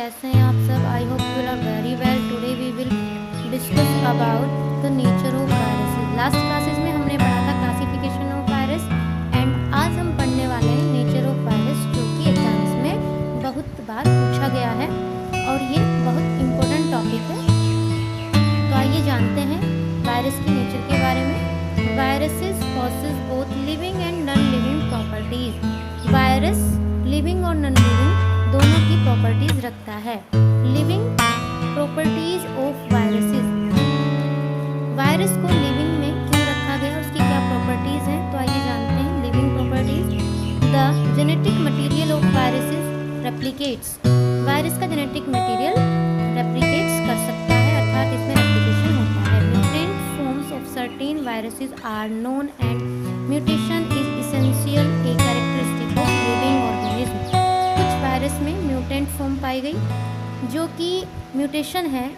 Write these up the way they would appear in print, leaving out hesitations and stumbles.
कैसे हैं आप सब? I hope you are very well. Today we will discuss about the nature of viruses. Last classes में हमने पढ़ा था क्लासिफिकेशन ऑफ वायरस एंड आज हम पढ़ने वाले हैं नेचर ऑफ वायरस, जो कि एग्जाम्स में बहुत बार पूछा गया है और ये बहुत इम्पोर्टेंट टॉपिक है। तो आइए जानते हैं वायरस के नेचर के बारे में। Viruses possesses both living and non living properties. Virus living और नॉन लिविंग दोनों की प्रॉपर्टीज रखता है। Living properties of viruses. Virus को लिविंग में क्यों रखा गया, उसकी क्या प्रॉपर्टीज हैं, तो आइए जानते हैं living properties. The genetic material of viruses replicates. Virus का जेनेटिक मटेरियल रेप्लिकेट्स कर सकता है, अर्थात इसमें रेप्लिकेशन होता है। Mutant forms of certain viruses are known and mutation is essential a characteristic of living organism. कुछ वायरस में म्यूटेंट फॉर्म पाई गई, जो कि म्यूटेशन है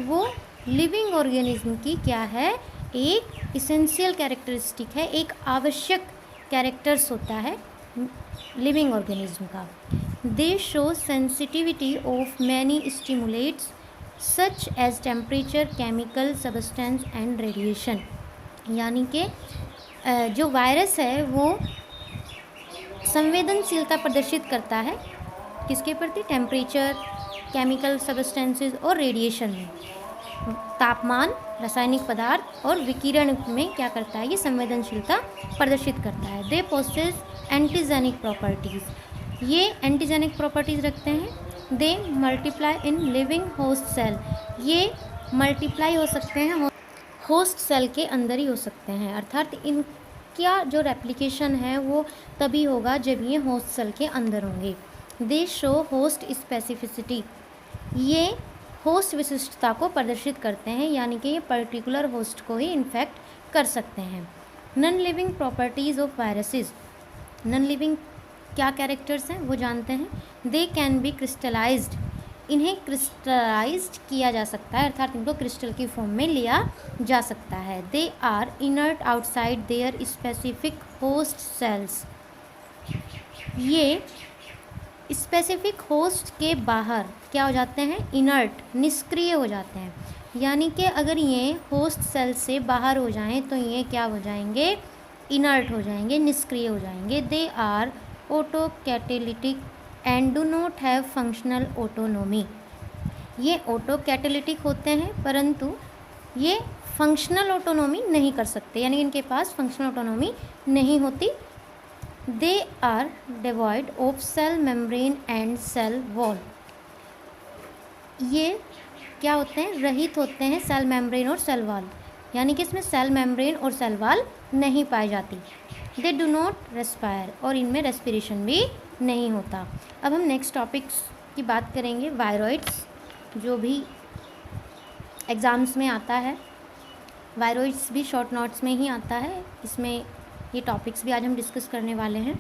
वो लिविंग ऑर्गेनिज्म की क्या है, एक इसेंशियल कैरेक्टरिस्टिक है, एक आवश्यक कैरेक्टर्स होता है लिविंग ऑर्गेनिज्म का। They show sensitivity of many stimulates such as temperature, chemical substance and radiation. यानी कि जो वायरस है वो संवेदनशीलता प्रदर्शित करता है किसके प्रति, टेम्परेचर, केमिकल सब्सटेंसेस और रेडिएशन में। तापमान, रासायनिक पदार्थ और विकिरण में क्या करता है, ये संवेदनशीलता प्रदर्शित करता है। They possess antigenic properties. ये एंटीजेनिक प्रॉपर्टीज़ रखते हैं। They multiply in living host cell. ये मल्टीप्लाई हो सकते हैं होस्ट सेल के अंदर ही हो सकते हैं, अर्थात इनका जो रेप्लिकेशन है वो तभी होगा जब ये होस्ट सेल के अंदर होंगे। दे शो होस्ट स्पेसिफिसिटी। ये होस्ट विशिष्टता को प्रदर्शित करते हैं, यानी कि ये पर्टिकुलर होस्ट को ही इन्फेक्ट कर सकते हैं। Non living properties of viruses. Non living क्या कैरेक्टर्स हैं वो जानते हैं। They can be crystallised. इन्हें क्रिस्टलाइज्ड किया जा सकता है, अर्थात इनको क्रिस्टल की फॉर्म में लिया जा सकता है। They are inert outside their specific host cells. ये स्पेसिफिक होस्ट के बाहर क्या हो जाते हैं, इनर्ट, निष्क्रिय हो जाते हैं। यानी कि अगर ये होस्ट सेल से बाहर हो जाएं तो ये क्या हो जाएंगे, इनर्ट हो जाएंगे, निष्क्रिय हो जाएंगे। They are autocatalytic and do not have functional autonomy. ये ऑटोकैटालिटिक होते हैं परंतु ये फंक्शनल ऑटोनोमी नहीं कर सकते, यानी इनके पास फंक्शनल ऑटोनोमी नहीं होती। They are devoid of cell membrane and cell wall. ये क्या होते हैं, रहित होते हैं सेल मेम्ब्रेन और सेल वॉल, यानी कि इसमें सेल मेम्ब्रेन और सेल वॉल नहीं पाई जाती। दे डू नॉट रेस्पायर, और इनमें रेस्पिरेशन भी नहीं होता। अब हम नेक्स्ट टॉपिक्स की बात करेंगे, वायरॉइड्स, जो भी एग्ज़ाम्स में आता है। वायरॉइड्स भी शॉर्ट नोट्स में ही आता है, इसमें ये टॉपिक्स भी आज हम डिस्कस करने वाले हैं।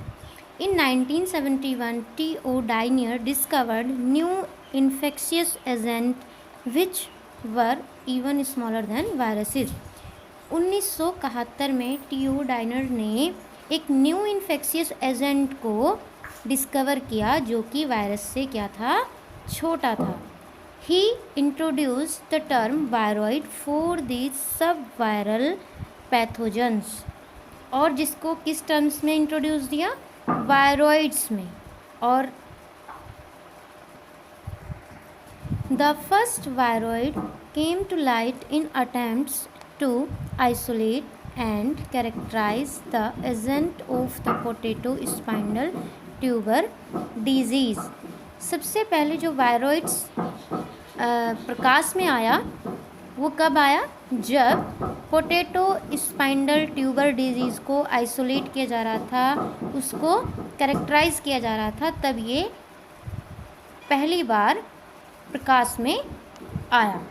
In 1971 T.O. Diener discovered new infectious agent which were even smaller than viruses. 1971 में T.O. डाइनियर ने एक न्यू इन्फेक्शियस एजेंट को डिस्कवर किया जो कि वायरस से क्या था, छोटा था। He introduced the term viroid for the subviral pathogens. और जिसको किस टर्म्स में इंट्रोड्यूस दिया, वायरॉइड्स में। और the first viroid came to light in attempts to isolate and characterise the agent of the potato spindle tuber disease. सबसे पहले जो वायरॉइड्स प्रकाश में आया वो कब आया, जब पोटैटो स्पाइनल ट्यूबर डिजीज़ को आइसोलेट किया जा रहा था, उसको कैरेक्टराइज किया जा रहा था, तब ये पहली बार प्रकाश में आया।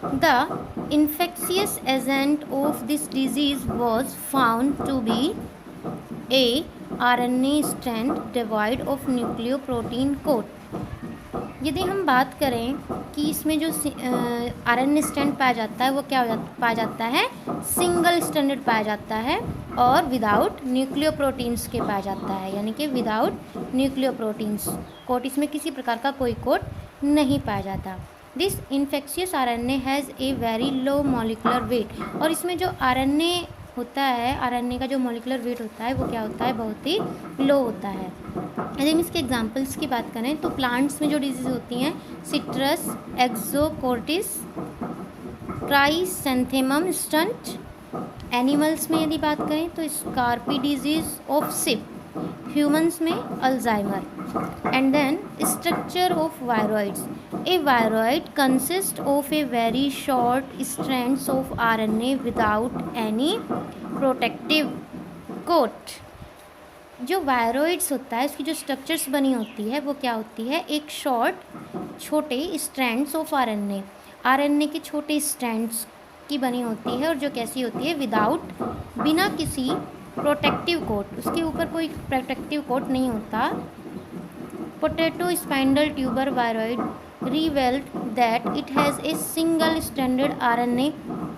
The infectious agent of this disease was found to be a RNA strand devoid of nucleoprotein coat. यदि हम बात करें कि इसमें जो आरएनए स्ट्रैंड पाया जाता है वो क्या पाया जाता है, सिंगल स्ट्रैंडेड पाया जाता है और विदाउट न्यूक्लियोप्रोटीन्स के पाया जाता है, यानी कि विदाउट न्यूक्लियोप्रोटीन्स, कोट इसमें किसी प्रकार का कोई कोट नहीं पाया जाता। This infectious RNA has a very low molecular weight, और इसमें जो आरएनए होता है, आरएनए का जो मॉलिकुलर वेट होता है वो क्या होता है, बहुत ही लो होता है। यदि हम इसके एग्जांपल्स की बात करें तो प्लांट्स में जो डिजीज़ होती हैं, citrus exocortis chrysanthemum stunt. Animals में यदि बात करें तो scrapie disease of sheep, humans में Alzheimer. And then structure of viroids, a viroid consist of a very short strands of RNA without any protective coat. जो viroids होता है उसकी जो स्ट्रक्चर्स बनी होती है वो क्या होती है, एक शॉर्ट छोटे स्ट्रैंड्स ऑफ आरएनए के छोटे स्ट्रैंड्स की बनी होती है, और जो कैसी होती है, विदाउट, बिना किसी प्रोटेक्टिव कोट, उसके ऊपर कोई प्रोटेक्टिव कोट नहीं होता। Potato spindle tuber viroid revealed that it has a single stranded RNA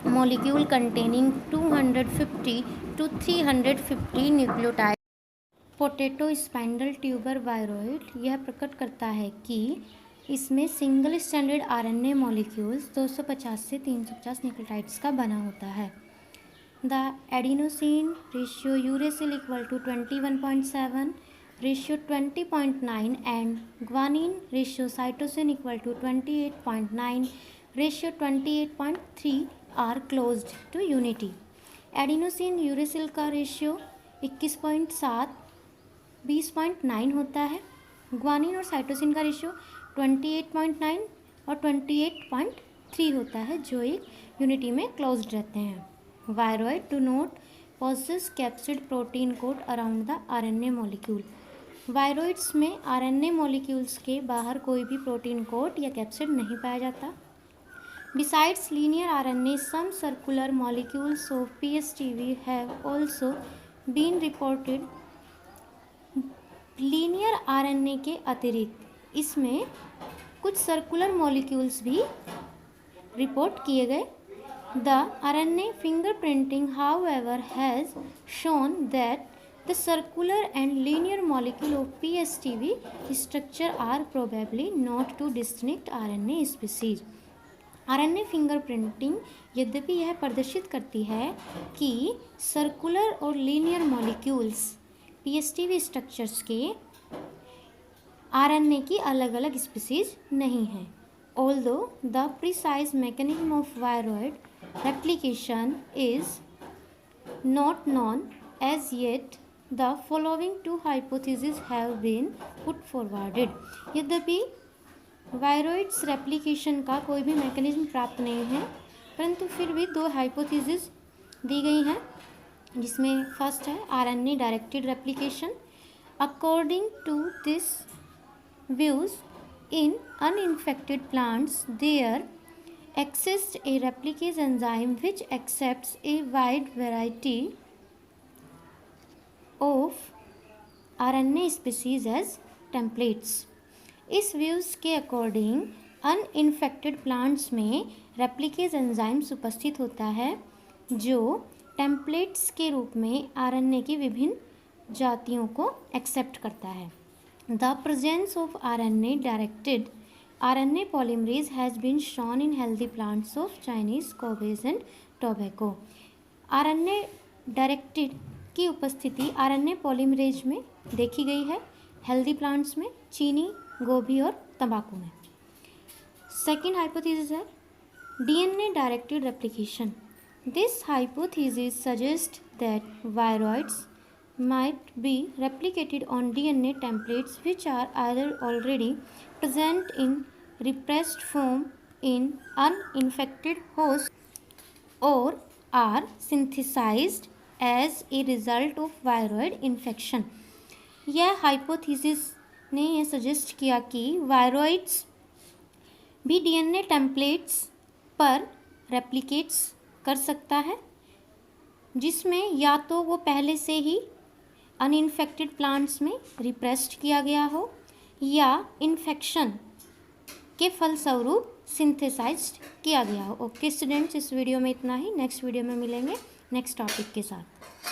molecule containing 250 to 350 nucleotide. Potato spindle tuber viroid यह प्रकट करता है कि इसमें सिंगल स्ट्रैंडेड आरएनए मॉलिक्यूल्स 250 से 350 न्यूक्लियोटाइड्स का बना होता है। The adenosine ratio uracil equal to 21.7, ratio 20.9 and guanine ratio cytosine equal to 28.9, ratio 28.3 are closed to unity. Adenosine uracil का रेशियो 21.7 20.9 होता है, ग्वानिन और साइटोसिन का रेशियो 28.9 और 28.3 होता है, जो एक यूनिटी में क्लोज्ड रहते हैं। Viroid do not possess capsid protein coat around the RNA molecule. Viroids में आरएनए मॉलिक्यूल्स के बाहर कोई भी प्रोटीन कोट या कैप्सिड नहीं पाया जाता। Besides linear RNA some circular molecules of PSTV have also been reported. Linear RNA के अतिरिक्त इसमें कुछ सर्कुलर मॉलिक्यूल्स भी रिपोर्ट किए गए। The RNA fingerprinting however has shown that the circular and linear molecule of PSTV structure are probably not two distinct RNA species। RNA fingerprinting यद्यपि यह प्रदर्शित करती है कि सर्कुलर और लीनियर मॉलिक्यूल्स PSTV स्ट्रक्चर्स के RNA की अलग अलग स्पीसीज नहीं हैं। Although the precise mechanism of viroid replication is not known as yet, the following two hypotheses have been put forwarded। यद्यपि वायरॉइड्स रेप्लिकेशन का कोई भी मैकेनिज्म प्राप्त नहीं है, परंतु फिर भी दो हाइपोथेसिस दी गई हैं, जिसमें फर्स्ट है RNA directed replication. According to this views in uninfected plants there exists a replicase enzyme which accepts a wide variety of RNA species as templates। इस व्यूज़ के अकॉर्डिंग अनइन्फेक्टेड प्लांट्स में रेप्लिकेज enzymes उपस्थित होता है जो templates के रूप में आरएनए की विभिन्न जातियों को एक्सेप्ट करता है। The presence of RNA directed RNA polymerase has been shown in healthy plants of Chinese coffee and tobacco। RNA directed की उपस्थिति RNA पॉलीमरेज में देखी गई है हेल्दी प्लांट्स में, चीनी, गोभी और तंबाकू में। सेकेंड हाइपोथेसिस है DNA directed replication. This hypothesis suggest that viroids might be replicated on DNA templates which are either already present in repressed form in uninfected hosts or are synthesized as a result of viroid infection। यह hypothesis ने यह suggest किया कि viroids भी DNA templates पर replicates कर सकता है, जिसमें या तो वो पहले से ही अनइन्फेक्टेड प्लांट्स में रिप्रेस्ड किया गया हो या इन्फेक्शन के फलस्वरूप सिंथेसाइज्ड किया गया हो। ओके स्टूडेंट्स, इस वीडियो में इतना ही। नेक्स्ट वीडियो में मिलेंगे नेक्स्ट टॉपिक के साथ।